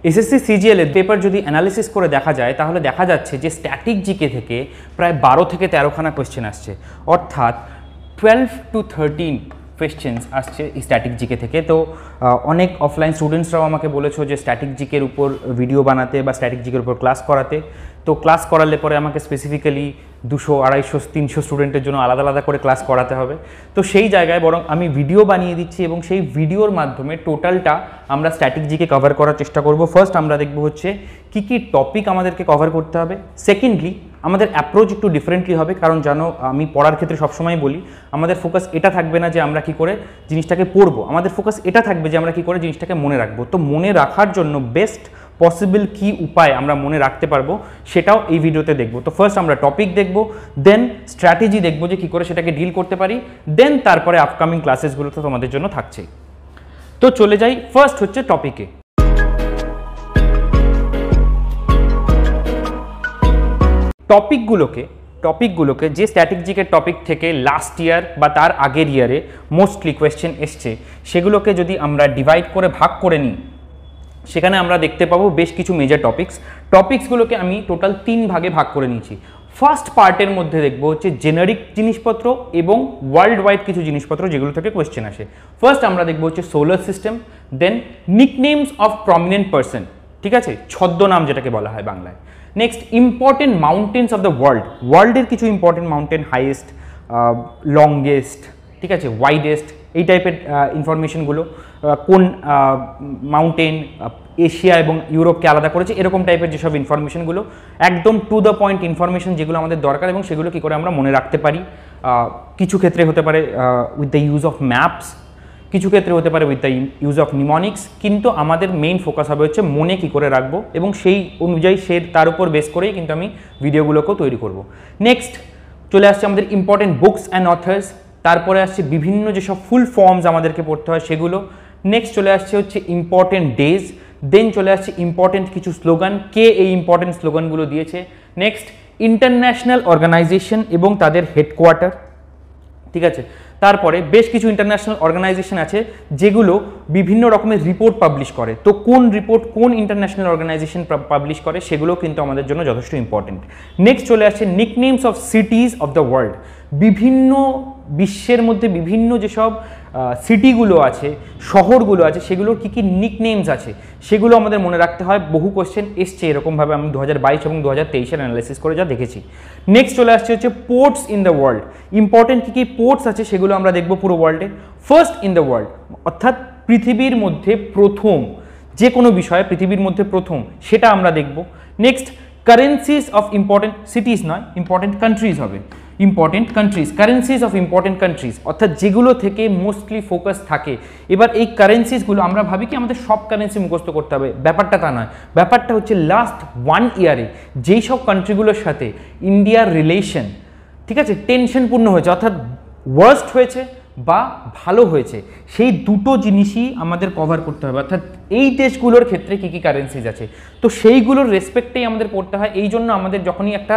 SSC CGL এর paper যদি analysis করে দেখা যায় তাহলে দেখা যাচ্ছে যে স্ট্যাটিক জিকে থেকে প্রায় 12 থেকে 13খানা কোয়েশ্চেন আসছে, অর্থাৎ 12 to 13 কোয়েশ্চেন্স আসছে স্ট্যাটিক জিকে থেকে। তো অনেক অফলাইন স্টুডেন্টসরাও আমাকে বলেছো যে স্ট্যাটিক জিকের উপর ভিডিও বানাতে বা স্ট্যাটিক জিকের উপর ক্লাস করাতে। তো ক্লাস করালে পরে আমাকে স্পেসিফিক্যালি 200, 250, 300 স্টুডেন্টের জন্য আলাদা আলাদা করে ক্লাস করাতে হবে। তো সেই জায়গায় বরং আমি ভিডিও বানিয়ে দিচ্ছি এবং সেই ভিডিওর মাধ্যমে টোটালটা আমরা স্ট্যাটিক জিকে কভার করার চেষ্টা করব। ফার্স্ট আমরা দেখব হচ্ছে কী কী টপিক আমাদেরকে কভার করতে হবে। সেকেন্ডলি আমাদের অ্যাপ্রোচ একটু ডিফারেন্টলি হবে, কারণ জানো আমি পড়ার ক্ষেত্রে সবসময় বলি আমাদের ফোকাস এটা থাকবে না যে আমরা কি করে জিনিসটাকে পড়বো, আমাদের ফোকাস এটা থাকবে যে আমরা কি করে জিনিসটাকে মনে রাখবো। তো মনে রাখার জন্য বেস্ট পসিবল কি উপায় আমরা মনে রাখতে পারবো সেটাও এই ভিডিওতে দেখব। তো ফার্স্ট আমরা টপিক দেখব, দেন স্ট্র্যাটেজি দেখব যে কী করে সেটাকে ডিল করতে পারি, দেন তারপরে আপকামিং ক্লাসেসগুলো তো তোমাদের জন্য থাকছেই। তো চলে যাই, ফার্স্ট হচ্ছে টপিকে। টপিকগুলোকে যে স্ট্যাটিক জিকের টপিক থেকে লাস্ট ইয়ার বা তার আগের ইয়ারে মোস্টলি কোয়েশ্চেন এসছে সেগুলোকে যদি আমরা ডিভাইড করে ভাগ করে নিই, সেখানে আমরা দেখতে পাবো বেশ কিছু মেজর টপিকসগুলোকে আমি টোটাল 3 ভাগে ভাগ করে নিয়েছি। ফার্স্ট পার্টের মধ্যে দেখবো হচ্ছে জেনারিক জিনিসপত্র এবং ওয়ার্ল্ড ওয়াইড কিছু জিনিসপত্র যেগুলো থেকে কোয়েশ্চেন আসে। ফার্স্ট আমরা দেখবো হচ্ছে solar system, then nicknames of prominent person, ঠিক আছে, ছদ্মনাম যেটাকে বলা হয় বাংলায়। Next important mountains of the ওয়ার্ল্ডের কিছু ইম্পর্টেন্ট মাউন্টেন, হাইয়েস্ট, লংগেস্ট, ঠিক আছে, ওয়াইডেস্ট, এই টাইপের ইনফরমেশনগুলো, কোন মাউন্টেন এশিয়া এবং ইউরোপকে আলাদা করেছে, এরকম টাইপের যেসব ইনফরমেশনগুলো একদম টু দ্য পয়েন্ট ইনফরমেশন যেগুলো আমাদের দরকার এবং সেগুলো কী করে আমরা মনে রাখতে পারি। কিছু ক্ষেত্রে হতে পারে with the use of maps, কিছু ক্ষেত্রে হতে পারে উইথ দ্য ইউজ অফ নিমনিক্স, কিন্তু আমাদের মেইন ফোকাস হবে হচ্ছে মনে কী করে রাখবো এবং সেই অনুযায়ী তার উপর বেস করেই কিন্তু আমি ভিডিওগুলোকেও তৈরি করব। নেক্সট চলে আসছে আমাদের ইম্পর্টেন্ট বুকস অ্যান্ড অথার্স, তারপরে আসছে বিভিন্ন যেসব ফুল ফর্মস আমাদেরকে পড়তে হয় সেগুলো। নেক্সট চলে আসছে হচ্ছে ইম্পর্টেন্ট ডেজ, দেন চলে আসছে ইম্পর্টেন্ট কিছু স্লোগান, কে এই ইম্পর্টেন্ট স্লোগানগুলো দিয়েছে। নেক্সট ইন্টারন্যাশনাল অর্গানাইজেশন এবং তাদের হেডকোয়ার্টার, ঠিক আছে। তারপরে বেশ কিছু ইন্টারন্যাশনাল অর্গানাইজেশন আছে যেগুলো বিভিন্ন রকমের রিপোর্ট পাবলিশ করে, তো কোন রিপোর্ট কোন ইন্টারন্যাশনাল অর্গানাইজেশন পাবলিশ করে সেগুলো কিন্তু আমাদের জন্য যথেষ্ট ইম্পর্টেন্ট। নেক্সট চলে আসছে nicknames of cities of the world, বিভিন্ন বিশ্বের মধ্যে বিভিন্ন যেসব সিটিগুলো আছে, শহরগুলো আছে, সেগুলোর কী কী নিকনেমস আছে সেগুলো আমাদের মনে রাখতে হয়। বহু কোয়েশ্চেন এসছে এরকমভাবে, আমি 2022 এবং 2023-এর অ্যানালাইসিস করে যা দেখেছি। নেক্সট চলে আসছে হচ্ছে ports in the world, important কী কী পোর্টস আছে সেগুলো আমরা দেখবো পুরো ওয়ার্ল্ডে। ফার্স্ট ইন দ্য ওয়ার্ল্ড অর্থাৎ পৃথিবীর মধ্যে প্রথম, যে কোনো বিষয়ে পৃথিবীর মধ্যে প্রথম, সেটা আমরা দেখব। Next currencies of important cities নয়, ইম্পর্টেন্ট কান্ট্রিজ হবে, important countries, currencies of important countries, অর্থাৎ যেগুলো থেকে মোস্টলি ফোকাস থাকে। এবার এই কারেন্সিসগুলো আমরা ভাবি কি আমাদের সব কারেন্সি মুখস্থ করতে হবে, ব্যাপারটা তা নয়। ব্যাপারটা হচ্ছে লাস্ট 1 ইয়ারে যেই সব কান্ট্রিগুলোর সাথে ইন্ডিয়ার রিলেশন, ঠিক আছে, টেনশনপূর্ণ হয়েছে, অর্থাৎ ওয়ার্স্ট হয়েছে বা ভালো হয়েছে, সেই দুটো জিনিসই আমাদের কভার করতে হবে। অর্থাৎ এই দেশগুলোর ক্ষেত্রে কী কী কারেন্সিজ আছে, তো সেইগুলোর রেসপেক্টেই আমাদের পড়তে হয়। এই জন্য আমাদের যখনই একটা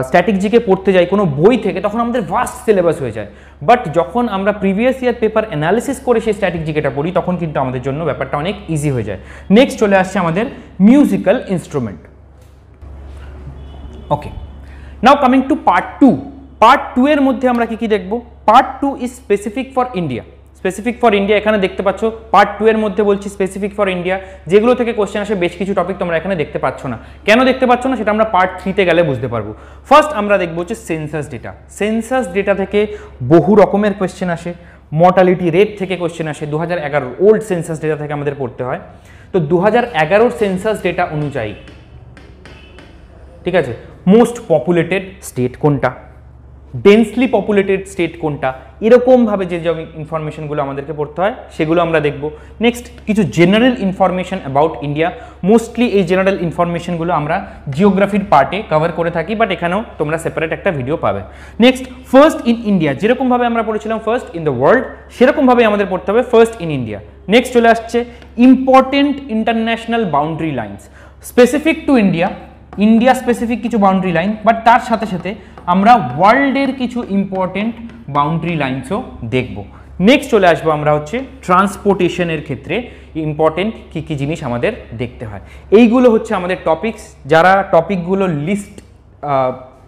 স্ট্যাটিক জিকে পড়তে যাই কোনো বই থেকে, তখন আমাদের ভাস্ট সিলেবাস হয়ে যায়। বাট যখন আমরা প্রিভিয়াস ইয়ার পেপার অ্যানালিসিস করে সেই স্ট্যাটিক জিকেটা পড়ি তখন কিন্তু আমাদের জন্য ব্যাপারটা অনেক ইজি হয়ে যায়। নেক্সট চলে আসছে আমাদের musical instrument. Okay, now coming to part 2। Part 2 এর মধ্যে আমরা কি কি দেখব? Part 2 is specific for India. Specific for India এখানে দেখতে পাচ্ছ, পার্ট 2 এর মধ্যে বলছি স্পেসিফিক ফর ইন্ডিয়া, যেগুলো থেকে কোশ্চেন আসে বেশ কিছু টপিক তোমরা এখানে দেখতে পাচ্ছ না। কেন দেখতে পাচ্ছ না সেটা আমরা পার্ট 3-তে গেলে বুঝতে পারবো। ফার্স্ট আমরা দেখবো হচ্ছে সেন্সাস ডেটা। সেন্সাস ডেটা থেকে বহু রকমের কোশ্চেন আসে, মর্টালিটি রেট থেকে কোশ্চেন আসে। 2011 ওল্ড সেন্সাস ডেটা থেকে আমাদের পড়তে হয়। তো 2011 সেন্সাস ডেটা অনুযায়ী, ঠিক আছে, মোস্ট পপুলেটেড স্টেট কোনটা, ডেন্সলি পপুলেটেড স্টেট কোনটা, এরকমভাবে যে যে ইনফরমেশনগুলো আমাদেরকে পড়তে হয় সেগুলো আমরা দেখব। নেক্সট কিছু general information about India, mostly এই জেনারেল ইনফরমেশনগুলো আমরা জিওগ্রাফির পার্টে কভার করে থাকি, বাট এখানেও তোমরা সেপারেট একটা ভিডিও পাবে। নেক্সট ফার্স্ট ইন ইন্ডিয়া, যেরকমভাবে আমরা পড়েছিলাম ফার্স্ট ইন দ্য ওয়ার্ল্ড, সেরকমভাবে আমাদের পড়তে হবে ফার্স্ট ইন ইন্ডিয়া। নেক্সট চলে আসছে important international boundary lines, specific to India, India specific কিছু বাউন্ডারি লাইন, বাট তার সাথে সাথে আমরা ওয়ার্ল্ডের কিছু ইম্পর্টেন্ট বাউন্ডারি লাইন্সও দেখব। নেক্সট চলে আসবো আমরা হচ্ছে ট্রান্সপোর্টেশনের ক্ষেত্রে ইম্পর্টেন্ট কী কী জিনিস আমাদের দেখতে হয়। এইগুলো হচ্ছে আমাদের টপিকস। যারা টপিকগুলো লিস্ট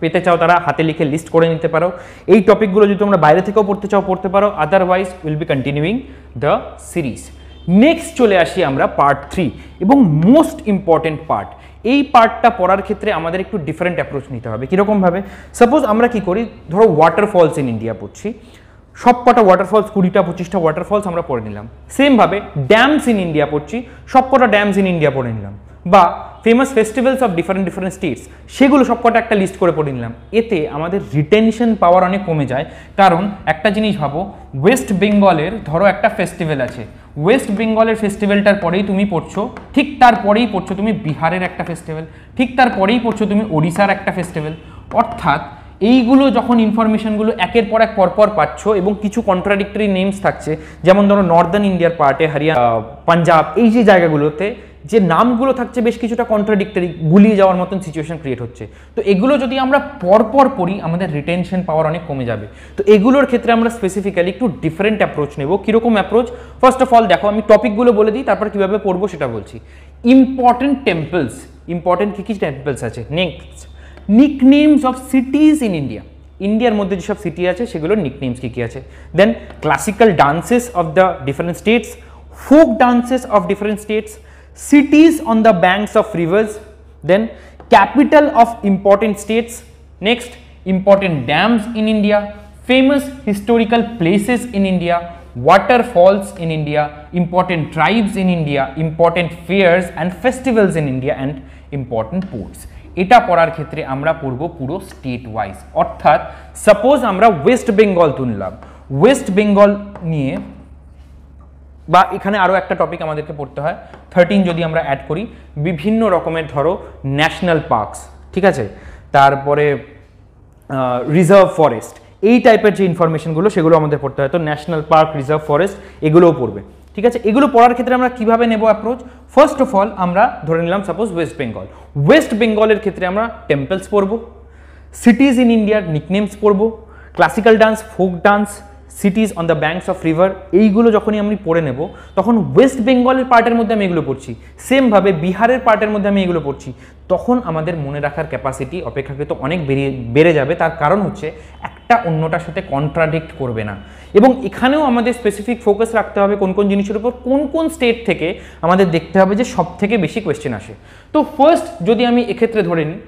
পেতে চাও তারা হাতে লিখে লিস্ট করে নিতে পারো। এই টপিকগুলো যদি তোমরা বাইরে থেকেও পড়তে চাও পড়তে পারো, otherwise will be continuing the series. Next চলে আসি আমরা পার্ট 3 এবং মোস্ট ইম্পর্টেন্ট পার্ট। এই পার্টটা পড়ার ক্ষেত্রে আমাদের একটু ডিফারেন্ট অ্যাপ্রোচ নিতে হবে। কীরকমভাবে? সাপোজ আমরা কি করি, ধরো ওয়াটারফলস ইন ইন্ডিয়া পড়ছি, সব কটা ওয়াটারফলস 20টা 25টা ওয়াটারফলস আমরা পড়ে নিলাম। সেমভাবে ড্যামস ইন ইন্ডিয়া পড়ছি, সব কটা ড্যামস ইন ইন্ডিয়া পড়ে নিলাম। বা famous festivals of different different states, সেগুলো সব কটা একটা লিস্ট করে পড়ে নিলাম। এতে আমাদের রিটেনশন পাওয়ার অনেক কমে যায়। কারণ একটা জিনিস ভাবো, ওয়েস্ট বেঙ্গলের ধরো একটা ফেস্টিভ্যাল আছে, ওয়েস্ট বেঙ্গলের ফেস্টিভ্যালটার পরেই তুমি পড়ছো, ঠিক তারপরেই পড়ছো তুমি বিহারের একটা ফেস্টিভ্যাল, ঠিক তারপরেই পড়ছো তুমি ওড়িশার একটা ফেস্টিভ্যাল। অর্থাৎ এইগুলো যখন ইনফরমেশনগুলো একের পর এক পরপর পাচ্ছ এবং কিছু কন্ট্রাডিক্টরি নেমস থাকছে, যেমন ধরো নর্দার্ন ইন্ডিয়ার পার্টে হরিয়ানা, পাঞ্জাব, এই যে জায়গাগুলোতে যে নামগুলো থাকছে বেশ কিছুটা কন্ট্রাডিক্টরি, গুলিয়ে যাওয়ার মতন সিচুয়েশন ক্রিয়েট হচ্ছে। তো এগুলো যদি আমরা পরপর পড়ি আমাদের রিটেনশন পাওয়ার অনেক কমে যাবে। তো এগুলোর ক্ষেত্রে আমরা স্পেসিফিক্যালি একটু ডিফারেন্ট অ্যাপ্রোচ নেব। কীরকম অ্যাপ্রোচ? ফার্স্ট অফ অল দেখো, আমি টপিকগুলো বলে দিই, তারপর কীভাবে পড়বো সেটা বলছি। ইম্পর্টেন্ট টেম্পলস, ইম্পর্টেন্ট কী কী টেম্পলস আছে। Next nicknames of cities in India, ইন্ডিয়ার মধ্যে যেসব সিটি আছে সেগুলোর নিকনেমস কী কী আছে। Then classical dances of the different states, folk dances of different states, cities on the banks of rivers, then capital of important states, next important dams in India, famous historical places in India, waterfalls in India, important tribes in India, important fairs and festivals in India, and important ports. এটা পড়ার ক্ষেত্রে আমরা পড়ব পুরো state wise. অর্থাৎ suppose আমরা West Bengal তুললাম, West Bengal নিয়ে বা এখানে আরও একটা টপিক আমাদেরকে পড়তে হয় 13 যদি আমরা অ্যাড করি, বিভিন্ন রকমের ধরো ন্যাশনাল পার্কস, ঠিক আছে, তারপরে রিজার্ভ ফরেস্ট, এই টাইপের যে ইনফরমেশনগুলো সেগুলো আমাদের পড়তে হয়। তো ন্যাশনাল পার্ক, রিজার্ভ ফরেস্ট এগুলোও পড়বে, ঠিক আছে। এগুলো পড়ার ক্ষেত্রে আমরা কীভাবে নেব অ্যাপ্রোচ? ফার্স্ট অফ অল আমরা ধরে নিলাম সাপোজ ওয়েস্ট বেঙ্গল, ওয়েস্ট বেঙ্গলের ক্ষেত্রে আমরা টেম্পলস পড়বো, সিটিজ ইন ইন্ডিয়ার নিকনেমস পড়বো, classical dance, folk dance, সিটিজ on the banks of river, এইগুলো যখনই আমি পড়ে নেব তখন ওয়েস্ট বেঙ্গলের পার্টের মধ্যে আমি এগুলো পড়ছি, সেমভাবে বিহারের পার্টের মধ্যে আমি এগুলো পড়ছি, তখন আমাদের মনে রাখার ক্যাপাসিটি অপেক্ষাকৃত অনেক বেড়ে যাবে। তার কারণ হচ্ছে একটা অন্যটার সাথে কন্ট্রাডিক্ট করবে না। এবং এখানেও আমাদের স্পেসিফিক ফোকাস রাখতে হবে কোন কোন জিনিসের উপর, কোন কোন স্টেট থেকে আমাদের দেখতে হবে যে সব থেকে বেশি কোয়েশ্চেন আসে। তো ফার্স্ট যদি আমি এক্ষেত্রে ধরে নিই,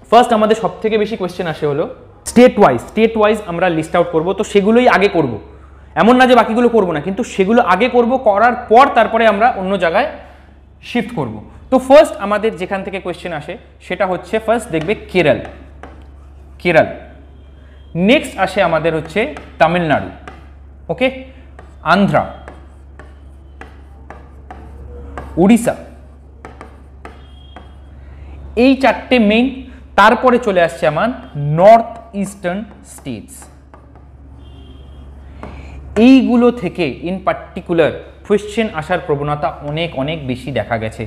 ফার্স্ট আমাদের সব থেকে বেশি কোয়েশ্চেন আসে হলো স্টেট ওয়াইজ আমরা লিস্ট আউট করবো। তো সেগুলোই আগে করব, এমন না যে বাকিগুলো করবো না, কিন্তু সেগুলো আগে করব, করার পর তারপরে আমরা অন্য জায়গায় শিফট করব। তো ফার্স্ট আমাদের যেখান থেকে কোয়েশ্চেন আসে সেটা হচ্ছে ফার্স্ট দেখবে কেরল, নেক্সট আসে আমাদের হচ্ছে তামিলনাড়ু, ওকে, আন্ধ্রা, উড়িষ্যা, এই চারটে মেইন। তারপরে চলে আসছে আমার নর্থ ইস্টার্ন স্টেটস। এইগুলো থেকে ইন পার্টিকুলার কোয়েশ্চেন আসার প্রবণতা অনেক অনেক বেশি দেখা গেছে।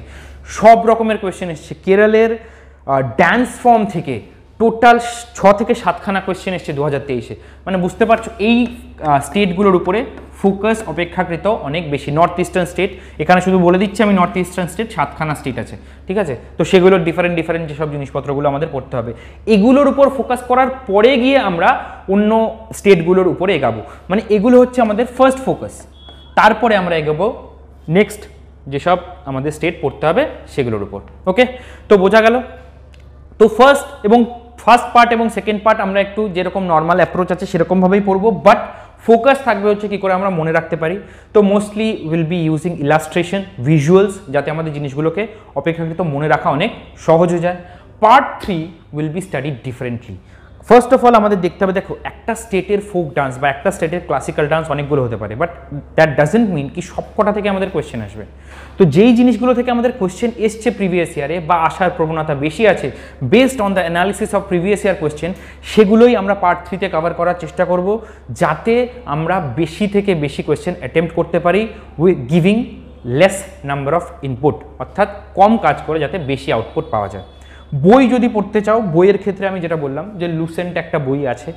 সব রকমের কোয়েশ্চেন এসছে। কেরলের ড্যান্স ফর্ম থেকে টোটাল 6 থেকে 7খানা কোয়েশ্চেন এসছে 2023-এ। মানে বুঝতে পারছো এই স্টেটগুলোর উপরে ফোকাস অপেক্ষাকৃত অনেক বেশি। নর্থ ইস্টার্ন স্টেট, এখানে শুধু বলে দিচ্ছি আমি, নর্থ ইস্টার্ন স্টেট 7খানা স্টেট আছে, ঠিক আছে। তো সেগুলোর ডিফারেন্ট যেসব জিনিসপত্রগুলো আমাদের পড়তে হবে, এগুলোর উপর ফোকাস করার পরে গিয়ে আমরা অন্য স্টেটগুলোর উপরে এগাবো। মানে এগুলো হচ্ছে আমাদের ফার্স্ট ফোকাস, তারপরে আমরা এগোবো নেক্সট যেসব আমাদের স্টেট পড়তে হবে সেগুলোর উপর, ওকে। তো বোঝা গেল। তো ফার্স্ট পার্ট এবং সেকেন্ড পার্ট আমরা একটু যেরকম নর্মাল অ্যাপ্রোচ আছে সেরকমভাবেই পড়বো, বাট ফোকাস থাকবে হচ্ছে কী করে আমরা মনে রাখতে পারি। তো mostly will be using illustration, visuals, যাতে আমাদের জিনিসগুলোকে অপেক্ষাকৃত মনে রাখা অনেক সহজ হয়ে যায়। Part 3 will be studied differently. First of all আমাদের দেখতে হবে, দেখো একটা স্টেটের ফোক ডান্স বা একটা স্টেটের ক্লাসিক্যাল ডান্স অনেকগুলো হতে পারে, বাট দ্যাট ডাজেন্ট মিন কি সবকটা থেকে আমাদের কোয়েশ্চেন আসবে। তো যেই জিনিসগুলো থেকে আমাদের কোয়েশ্চেন এসছে প্রিভিয়াস ইয়ারে বা আসার প্রবণতা বেশি আছে based on the analysis of previous year question, সেগুলোই আমরা পার্ট 3-তে কভার করার চেষ্টা করব, যাতে আমরা বেশি থেকে বেশি কোয়েশ্চেন অ্যাটেম্প্ট করতে পারি with giving less number of input, অর্থাৎ কম কাজ করে যাতে বেশি আউটপুট পাওয়া যায়। বই যদি পড়তে চাও, বইয়ের ক্ষেত্রে আমি যেটা বললাম যে লুসেন্ট একটা বই আছে,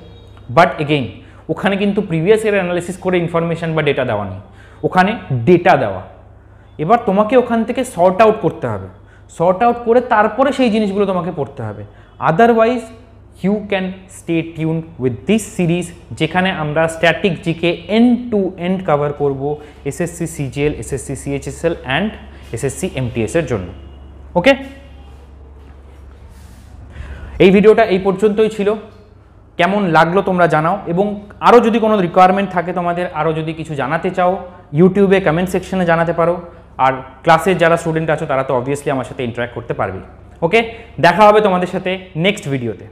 বাট এগেইন ওখানে কিন্তু প্রিভিয়াস ইয়ার অ্যানালিসিস করে ইনফরমেশন বা ডেটা দেওয়া নেই, ওখানে ডেটা দেওয়া। এবার তোমাকে ওখান থেকে সর্ট আউট করতে হবে, সর্ট আউট করে তারপরে সেই জিনিসগুলো তোমাকে পড়তে হবে। Otherwise you can stay tune with this series, যেখানে আমরা static GK end to end cover করব SSC CGL, SSC CHSL and SSC MTS এর জন্য। ওকে, এই ভিডিওটা এই পর্যন্তই ছিল। কেমন লাগলো তোমরা জানাও, এবং আরও যদি কোনো রিকোয়ারমেন্ট থাকে তোমাদের, আরও যদি কিছু জানাতে চাও ইউটিউবে কমেন্ট সেকশনে জানাতে পারো। আর ক্লাসের যারা স্টুডেন্ট আছো তারা তো অবভিয়াসলি আমার সাথে ইন্টারাক্ট করতে পারবে। ওকে, দেখা হবে তোমাদের সাথে নেক্সট ভিডিওতে।